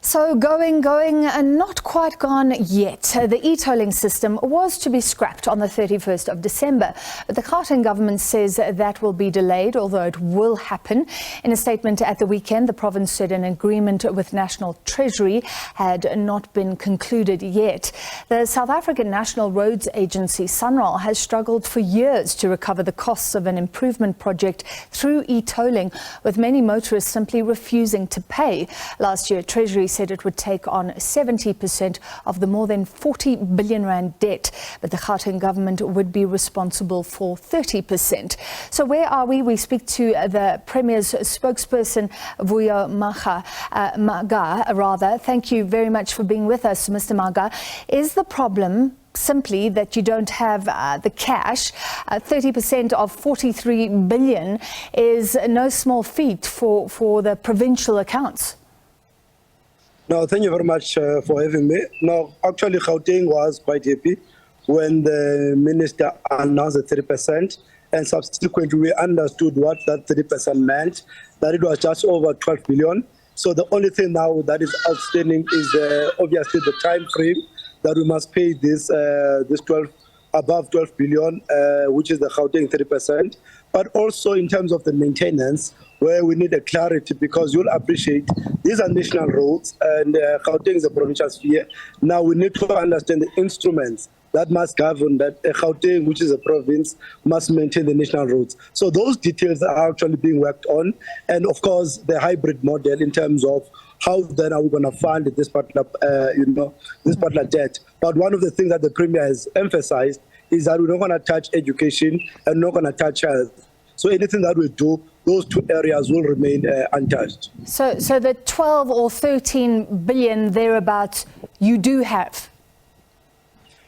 So going, and not quite gone yet. The e-tolling system was to be scrapped on the 31st of December, but the Gauteng government says that will be delayed, although it will happen. In a statement at the weekend, the province said an agreement with National Treasury had not been concluded yet. The South African National Roads Agency, SANRAL, has struggled for years to recover the costs of an improvement project through e-tolling, with many motorists simply refusing to pay. Last year, Treasury said it would take on 70% of the more than 40 billion rand debt, but the Gauteng government would be responsible for 30%. So where are we? We speak to the Premier's spokesperson, Vuyo Mhaga. Thank you very much for being with us, Mr. Mhaga. Is the problem simply that you don't have the cash? 30% of 43 billion is no small feat for the provincial accounts. No, thank you very much for having me. No, actually, Gauteng was quite happy when the minister announced the 30%, and subsequently we understood what that 30% meant, that it was just over 12 billion. So the only thing now that is outstanding is obviously the time frame that we must pay this above 12 billion, which is the Gauteng 30%, but also in terms of the maintenance, where we need a clarity, because you'll appreciate these are national roads and Gauteng is a provincial sphere. Now we need to understand the instruments that must govern that Gauteng, which is a province, must maintain the national roads. So those details are actually being worked on, and of course the hybrid model in terms of how then are we going to fund this particular, this particular debt. But one of the things that the Premier has emphasized is that we're not going to touch education and not going to touch health. So anything that we do, those two areas will remain untouched. So the 12 or 13 billion thereabouts you do have?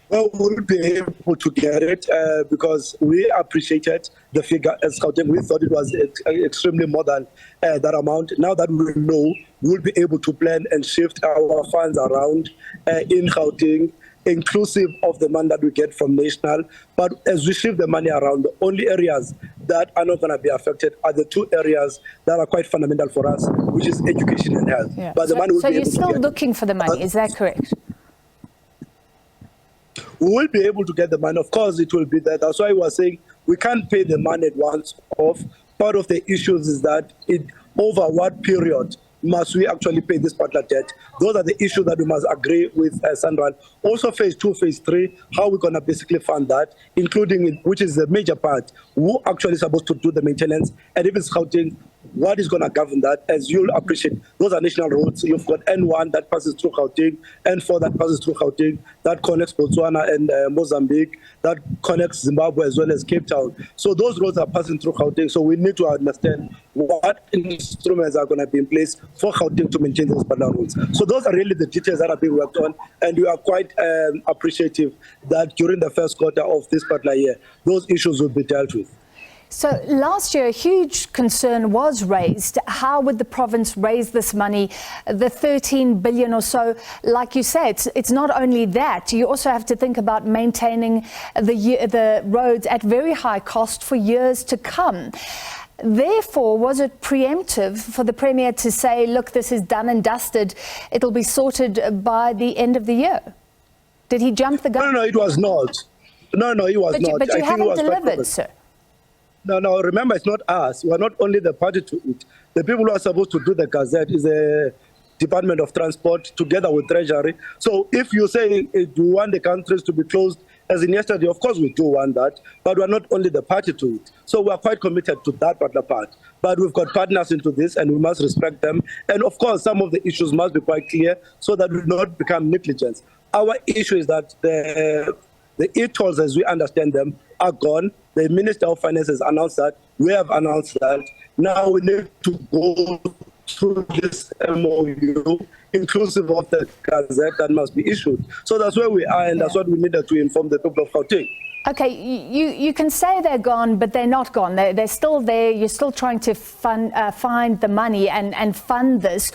Well, we'll be able to get it because we appreciated the figure as Gauteng. We thought it was extremely more than that amount. Now that we know, we'll be able to plan and shift our funds around in Gauteng, inclusive of the money that we get from national. But as we shift the money around, the only areas that are not going to be affected are the two areas that are quite fundamental for us, which is education and health. Yeah. But the money will so be you're able still to get looking for the money, is that correct? We will be able to get the money. Of course, it will be there. That's why we were saying we can't pay the money at once off. Part of the issues is that over what period must we actually pay this particular debt? Those are the issues that we must agree with SANRAL. Also, phase 2, phase 3, how we're going to basically fund that, including, which is the major part, who actually is supposed to do the maintenance, and if it's Gauteng, what is going to govern that? As you'll appreciate, those are national roads. You've got N1 that passes through Gauteng, N4 that passes through Gauteng, that connects Botswana and Mozambique, that connects Zimbabwe as well as Cape Town. So those roads are passing through Gauteng. So we need to understand what instruments are going to be in place for Gauteng to maintain those particular roads. So those are really the details that are being worked on, and we are quite appreciative that during the first quarter of this particular year, those issues will be dealt with. So last year, a huge concern was raised. How would the province raise this money, the 13 billion or so? Like you said, it's not only that. You also have to think about maintaining the roads at very high cost for years to come. Therefore, was it preemptive for the Premier to say, look, this is done and dusted, it'll be sorted by the end of the year? Did he jump the gun? No, it was not. No, it was not. But you haven't delivered, sir. No, remember, it's not us. We're not only the party to it. The people who are supposed to do the Gazette is the Department of Transport together with Treasury. So if you say do you want the countries to be closed, as in yesterday, of course we do want that, but we're not only the party to it. So we're quite committed to that particular part. But we've got partners into this and we must respect them. And of course, some of the issues must be quite clear so that we not become negligence. Our issue is that the e-tolls, as we understand them, are gone. The Minister of Finance has announced that. We have announced that. Now we need to go through this MOU, inclusive of the Gazette that must be issued. So that's where we are, and that's what we needed to inform the people of Gauteng. Okay, you can say they're gone, but they're not gone. They're still there. You're still trying to find the money and fund this.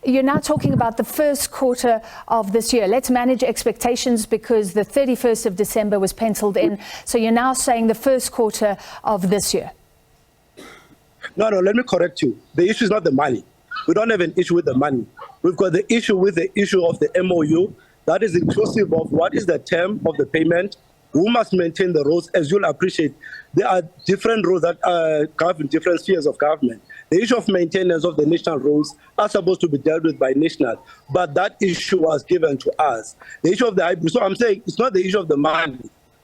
You're now talking about the first quarter of this year. Let's manage expectations because the 31st of December was penciled in. So you're now saying the first quarter of this year. No, let me correct you. The issue is not the money. We don't have an issue with the money. We've got the issue with the issue of the MOU. That is inclusive of what is the term of the payment, who must maintain the roads. As you'll appreciate, there are different roads that govern different spheres of government. The issue of maintenance of the national roads are supposed to be dealt with by national, but that issue was given to us. The issue of the hybrid, so I'm saying it's not the issue of the money.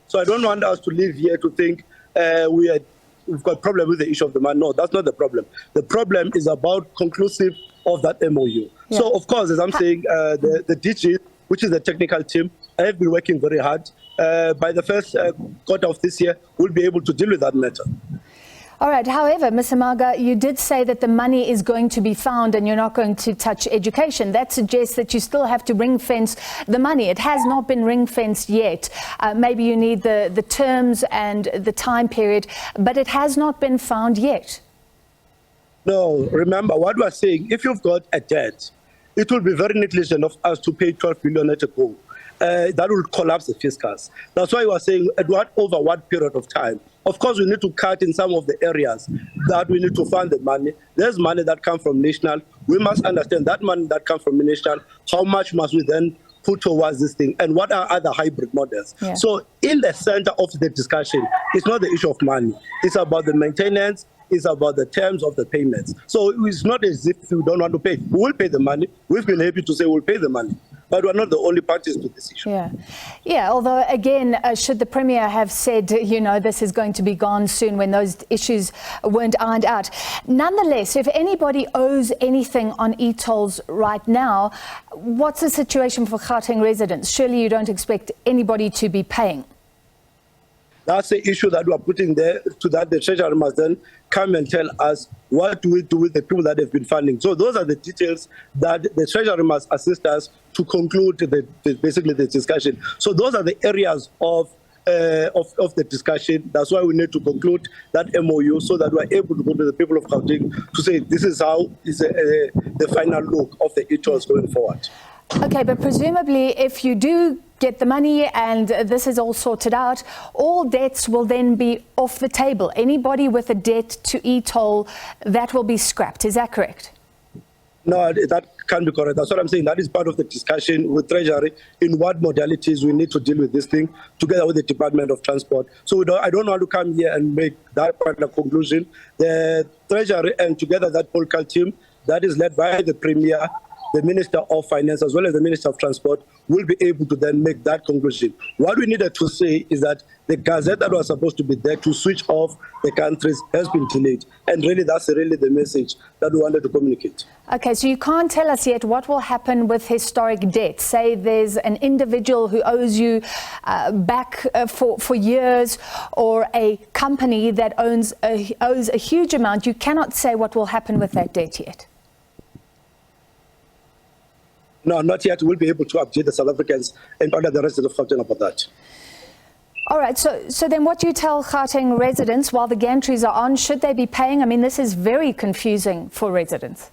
So I don't want us to live here to think we've got a problem with the issue of the money. No, that's not the problem. The problem is about conclusive of that MOU. Yeah. So, of course, as I'm saying, the DG, which is the technical team, have been working very hard. By the first quarter of this year, we'll be able to deal with that matter. All right. However, Mr. Mhaga, you did say that the money is going to be found and you're not going to touch education. That suggests that you still have to ring-fence the money. It has not been ring-fenced yet. Maybe you need the terms and the time period, but it has not been found yet. No, remember what we're saying, if you've got a debt, it will be very negligent of us to pay 12 billion at a go. That will collapse the fiscus. That's why we are saying over what period of time. Of course, we need to cut in some of the areas that we need to fund the money. There's money that comes from national. We must understand that money that comes from national, how much must we then put towards this thing, and what are other hybrid models? Yeah. So in the center of the discussion, it's not the issue of money. It's about the maintenance. It's about the terms of the payments. So it's not as if we don't want to pay. We will pay the money. We've been happy to say we'll pay the money. But we're not the only parties to this issue. Yeah. Although, again, should the Premier have said, you know, this is going to be gone soon when those issues weren't ironed out. Nonetheless, if anybody owes anything on e-tolls right now, what's the situation for Gauteng residents? Surely you don't expect anybody to be paying. That's the issue that we're putting there, to that the Treasury must then come and tell us what do we do with the people that have been funding. So those are the details that the Treasury must assist us to conclude basically the discussion. So those are the areas of the discussion. That's why we need to conclude that MOU so that we're able to go to the people of Gauteng to say this is how is the final look of the e-tolls going forward. Okay, but presumably if you do get the money and this is all sorted out, all debts will then be off the table. Anybody with a debt to e-toll, that will be scrapped. Is that correct? No, that can't be correct. That's what I'm saying. That is part of the discussion with Treasury in what modalities we need to deal with this thing together with the Department of Transport. So I don't want to come here and make that part of the conclusion. The Treasury and together that political team that is led by the Premier, the Minister of Finance, as well as the Minister of Transport, will be able to then make that conclusion. What we needed to say is that the gazette that was supposed to be there to switch off the countries has been delayed. And really, that's really the message that we wanted to communicate. Okay, so you can't tell us yet what will happen with historic debt. Say there's an individual who owes you back for years, or a company that owes a huge amount. You cannot say what will happen with that debt yet. No, not yet. We'll be able to update the South Africans and other the rest of Gauteng about that. All right. So then what do you tell Gauteng residents while the gantries are on? Should they be paying? I mean, this is very confusing for residents.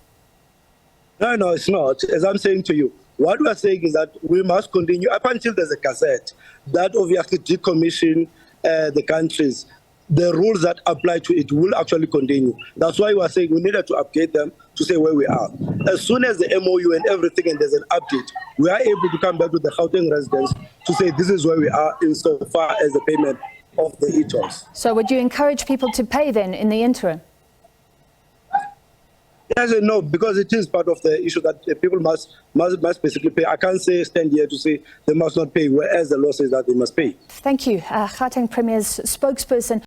No, it's not. As I'm saying to you, what we are saying is that we must continue up until there's a gazette that obviously decommission the countries. The rules that apply to it will actually continue. That's why we are saying we needed to update them to say where we are. As soon as the MOU and everything and there's an update, we are able to come back to the Gauteng residents to say this is where we are insofar as the payment of the e-tolls. So would you encourage people to pay then in the interim? Yes and no, because it is part of the issue that people must basically pay. I can't stand here to say they must not pay, whereas the law says that they must pay. Thank you. Gauteng Premier's spokesperson.